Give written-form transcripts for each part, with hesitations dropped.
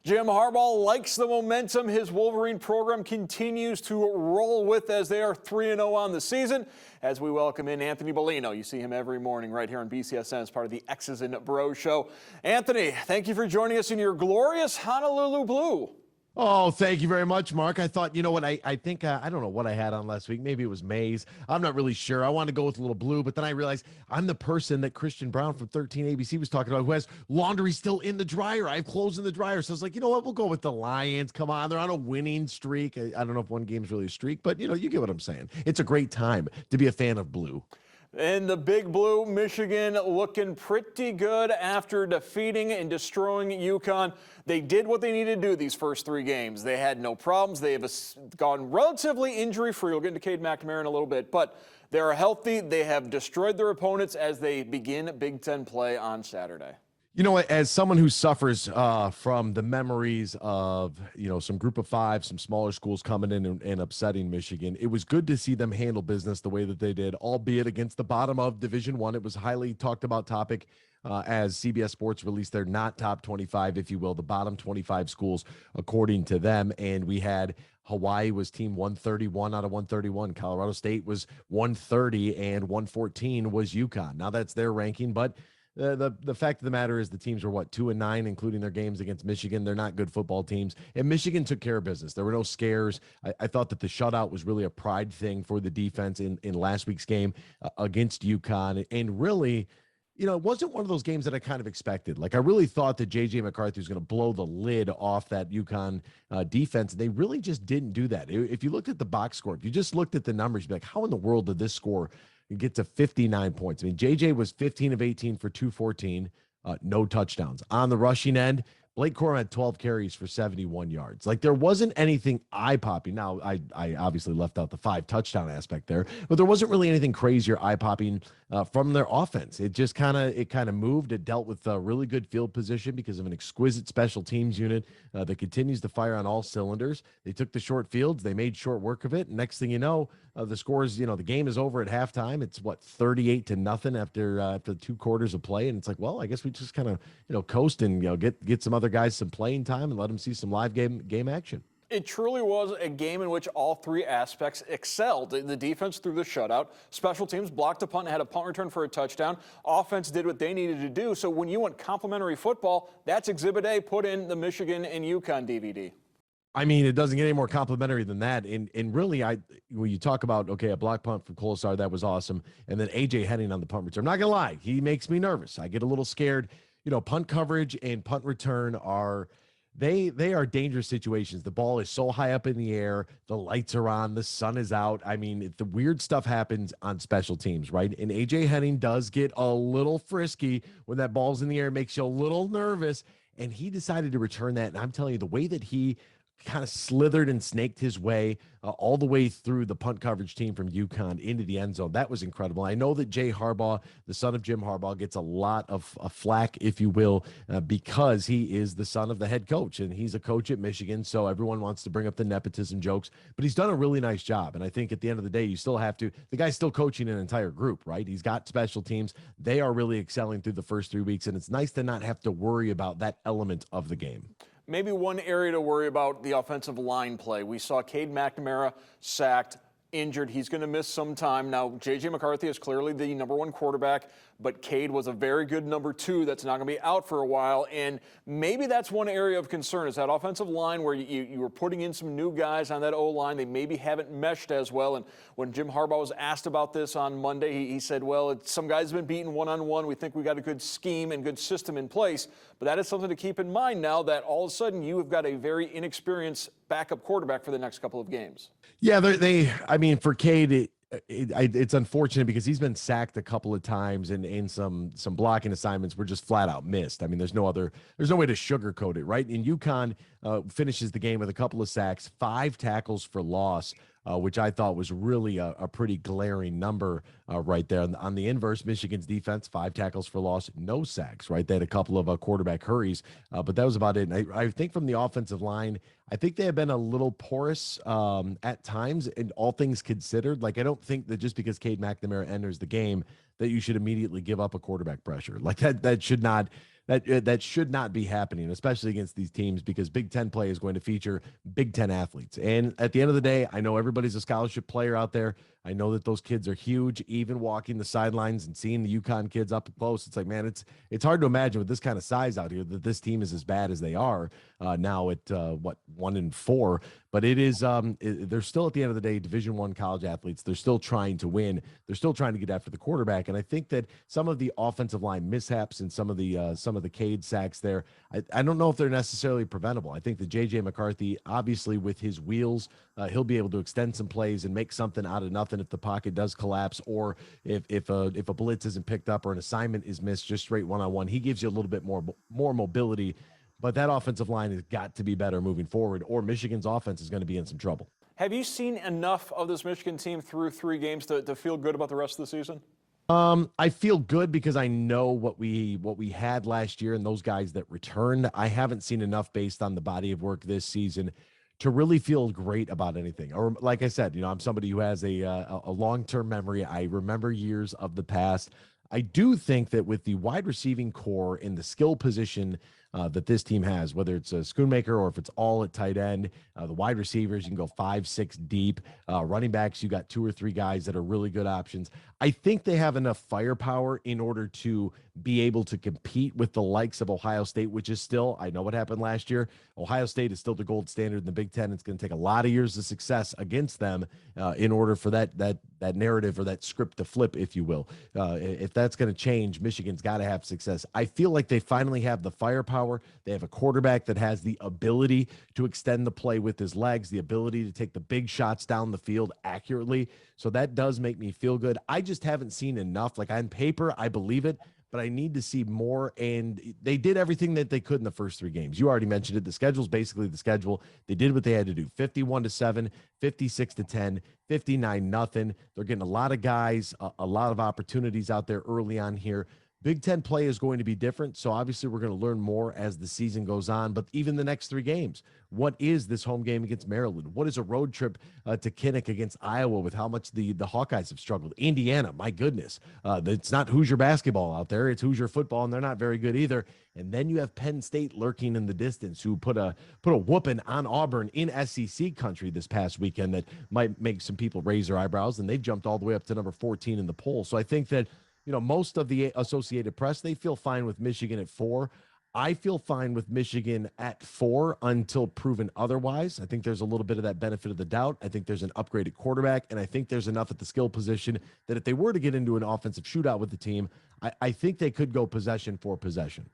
Jim Harbaugh likes the momentum his Wolverine program continues to roll with as they are 3-0 on the season. As we welcome in Anthony Bellino. You see him every morning right here on BCSN as part of the X's and Bros show. Anthony, thank you for joining us in your glorious Honolulu blue. Oh, thank you very much, Mark. I thought, you know what, I think, I don't know what I had on last week. Maybe it was maize. I'm not really sure. I wanted to go with a little blue, but then I realized I'm the person that Christian Brown from 13 ABC was talking about who has laundry still in the dryer. I have clothes in the dryer. So I was like, you know what, we'll go with the Lions. Come on, they're on a winning streak. I don't know if one game's really a streak, but, you get what I'm saying. It's a great time to be a fan of blue. In the Big Blue, Michigan looking pretty good after defeating and destroying UConn. They did what they needed to do these first three games. They had no problems. They have gone relatively injury-free. We'll get into Cade McNamara in a little bit, but they are healthy. They have destroyed their opponents as they begin Big Ten play on Saturday. You know what, as someone who suffers from the memories of, some group of five, some smaller schools coming in and upsetting Michigan, it was good to see them handle business the way that they did, albeit against the bottom of Division I. It was a highly talked about topic as CBS Sports released their not top 25, if you will, the bottom 25 schools, according to them. And we had Hawaii was team 131 out of 131. Colorado State was 130 and 114 was UConn. Now that's their ranking, but the fact of the matter is the teams were 2-9, including their games against Michigan. They're not good football teams, and Michigan took care of business. There were no scares. I thought that the shutout was really a pride thing for the defense in last week's game against UConn, and really, it wasn't one of those games that I kind of expected. Like, I really thought that J.J. McCarthy was going to blow the lid off that UConn defense, and they really just didn't do that. If you looked at the box score, if you just looked at the numbers, you'd be like, how in the world did this score get to 59 points? I mean, JJ was 15 of 18 for 214, no touchdowns. On the rushing end, Blake Corum had 12 carries for 71 yards. Like, there wasn't anything eye-popping. Now, I obviously left out the 5 touchdown aspect there, but there wasn't really anything crazy or eye-popping from their offense. It just kind of moved. It dealt with a really good field position because of an exquisite special teams unit that continues to fire on all cylinders. They took the short fields. They made short work of it. Next thing you know, the scores, the game is over at halftime. It's 38-0 after 2 quarters of play. And it's like, well, I guess we just kind of coast and, get some other guys some playing time and let them see some live game action. It truly was a game in which all three aspects excelled. The defense threw the shutout. Special teams blocked a punt and had a punt return for a touchdown. Offense did what they needed to do. So when you want complimentary football, that's Exhibit A. Put in the Michigan and UConn DVD. I mean, it doesn't get any more complimentary than that. And really, when you talk about, a block punt from Kolesar, that was awesome. And then A.J. Henning on the punt return. I'm not going to lie. He makes me nervous. I get a little scared. Punt coverage and punt return are dangerous situations. The ball is so high up in the air. The lights are on. The sun is out. I mean, the weird stuff happens on special teams, right? And A.J. Henning does get a little frisky when that ball's in the air. It makes you a little nervous. And he decided to return that. And I'm telling you, the way that he kind of slithered and snaked his way all the way through the punt coverage team from UConn into the end zone. That was incredible. I know that Jay Harbaugh, the son of Jim Harbaugh, gets a lot of flack, if you will, because he is the son of the head coach, and he's a coach at Michigan, so everyone wants to bring up the nepotism jokes, but he's done a really nice job, and I think at the end of the day, you still have to, the guy's still coaching an entire group, right? He's got special teams. They are really excelling through the first 3 weeks, and it's nice to not have to worry about that element of the game. Maybe one area to worry about, the offensive line play. We saw Cade McNamara sacked, injured. He's going to miss some time. Now, J.J. McCarthy is clearly the number 1 quarterback, but Cade was a very good number 2 that's not going to be out for a while. And maybe that's one area of concern, is that offensive line where you were putting in some new guys on that O-line. They maybe haven't meshed as well. And when Jim Harbaugh was asked about this on Monday, he said, well, some guys have been beaten one-on-one. We think we got a good scheme and good system in place. But that is something to keep in mind now that all of a sudden you have got a very inexperienced backup quarterback for the next couple of games. Yeah, for Cade, it's unfortunate because he's been sacked a couple of times and some blocking assignments were just flat out missed. I mean, there's no way to sugarcoat it, right? And UConn finishes the game with a couple of sacks, 5 tackles for loss, which I thought was really a pretty glaring number right there. On the inverse, Michigan's defense, 5 tackles for loss, no sacks, right? They had a couple of quarterback hurries, but that was about it. And I think from the offensive line, I think they have been a little porous at times, and all things considered. Like, I don't think that just because Cade McNamara enters the game that you should immediately give up a quarterback pressure. Like, that should not that should not be happening, especially against these teams, because Big Ten play is going to feature Big Ten athletes. And at the end of the day, I know everybody's a scholarship player out there. I know that those kids are huge. Even walking the sidelines and seeing the UConn kids up close, it's like, man, it's hard to imagine with this kind of size out here that this team is as bad as they are now at what 1-4. But it is they're still at the end of the day Division I college athletes. They're still trying to win. They're still trying to get after the quarterback. And I think that some of the offensive line mishaps and some of the Cade sacks there, I don't know if they're necessarily preventable. I think that JJ McCarthy, obviously with his wheels, he'll be able to extend some plays and make something out of nothing if the pocket does collapse, or if a blitz isn't picked up or an assignment is missed just straight one-on-one. He gives you a little bit more mobility, but that offensive line has got to be better moving forward, or Michigan's offense is going to be in some trouble. Have you seen enough of this Michigan team through 3 games to feel good about the rest of the season? I feel good because I know what we had last year and those guys that returned. I haven't seen enough based on the body of work this season to really feel great about anything. Or like I said, I'm somebody who has a long-term memory. I remember years of the past. I do think that with the wide receiving core in the skill position that this team has, whether it's a Schoonmaker or if it's all at tight end, the wide receivers, you can go 5-6 deep. Running backs, you got 2 or 3 guys that are really good options. I think they have enough firepower in order to be able to compete with the likes of Ohio State, which is still, I know what happened last year. Ohio State is still the gold standard in the Big Ten. It's going to take a lot of years of success against them in order for that narrative or that script to flip, if you will. If that's going to change, Michigan's got to have success. I feel like they finally have the firepower. They have a quarterback that has the ability to extend the play with his legs, the ability to take the big shots down the field accurately. So that does make me feel good. I just haven't seen enough. Like on paper, I believe it, but I need to see more. And they did everything that they could in the first 3 games. You already mentioned it. The schedule's basically the schedule. They did what they had to do. 51-7, 56-10, 59-0. They're getting a lot of guys, a lot of opportunities out there early on here. Big Ten play is going to be different, so obviously we're going to learn more as the season goes on. But even the next 3 games, what is this home game against Maryland? What is a road trip to Kinnick against Iowa with how much the Hawkeyes have struggled? Indiana, my goodness. It's not Hoosier basketball out there. It's Hoosier football, and they're not very good either. And then you have Penn State lurking in the distance, who put a whooping on Auburn in SEC country this past weekend that might make some people raise their eyebrows, and they've jumped all the way up to number 14 in the poll. So I think that most of the Associated Press, they feel fine with Michigan at 4. I feel fine with Michigan at 4 until proven otherwise. I think there's a little bit of that benefit of the doubt. I think there's an upgraded quarterback, and I think there's enough at the skill position that if they were to get into an offensive shootout with the team, I think they could go possession for possession.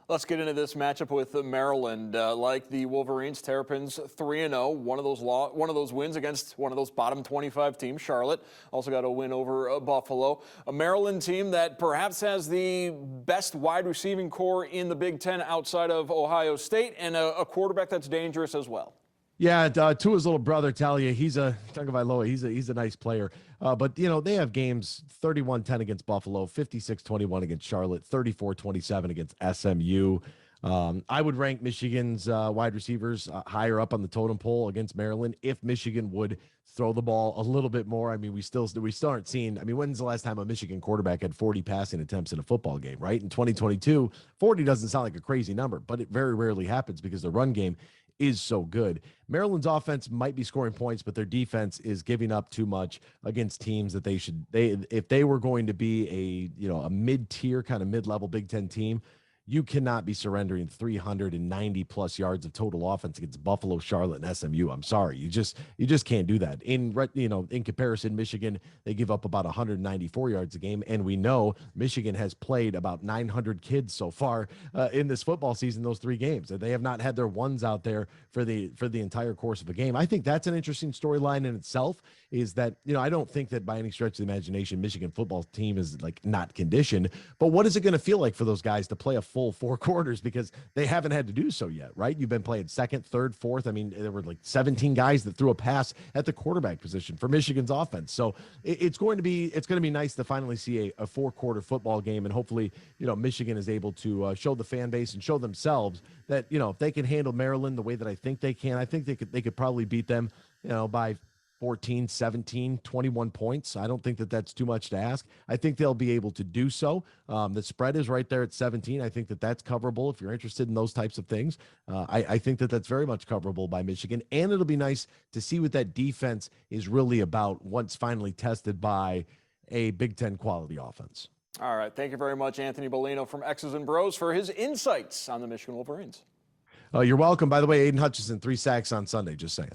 Let's get into this matchup with Maryland. Like the Wolverines, Terrapins 3-0. One of those wins against one of those bottom 25 teams, Charlotte. Also got a win over Buffalo. A Maryland team that perhaps has the best wide receiving core in the Big Ten outside of Ohio State, and a quarterback that's dangerous as well. Yeah, Tua's little brother, Talia, he's a Tagovailoa. He's a nice player. But, they have games 31-10 against Buffalo, 56-21 against Charlotte, 34-27 against SMU. I would rank Michigan's wide receivers higher up on the totem pole against Maryland if Michigan would throw the ball a little bit more. I mean, we still aren't seeing. I mean, when's the last time a Michigan quarterback had 40 passing attempts in a football game, right? In 2022, 40 doesn't sound like a crazy number, but it very rarely happens because the run game is so good. Maryland's offense might be scoring points, but their defense is giving up too much against teams that if they were going to be a mid-tier kind of mid-level Big Ten team, you cannot be surrendering 390 plus yards of total offense against Buffalo, Charlotte, and SMU. I'm sorry. You just can't do that. In comparison, Michigan, they give up about 194 yards a game. And we know Michigan has played about 900 kids so far in this football season, those 3 games. They have not had their ones out there for the entire course of a game. I think that's an interesting storyline in itself, is that, I don't think that by any stretch of the imagination, Michigan football team is like not conditioned, but what is it going to feel like for those guys to play a full 4 quarters, because they haven't had to do so yet, right? You've been playing second, third, fourth. I mean, there were like 17 guys that threw a pass at the quarterback position for Michigan's offense. So it's going to be nice to finally see a 4-quarter football game, and hopefully, Michigan is able to show the fan base and show themselves that, if they can handle Maryland the way that I think they can, I think they could probably beat them, by 14, 17, 21 points. I don't think that that's too much to ask. I think they'll be able to do so. The spread is right there at 17. I think that that's coverable if you're interested in those types of things. I think that that's very much coverable by Michigan. And it'll be nice to see what that defense is really about once finally tested by a Big Ten quality offense. All right. Thank you very much, Anthony Bellino from X's and Bros, for his insights on the Michigan Wolverines. You're welcome. By the way, Aiden Hutchinson, 3 sacks on Sunday, just saying.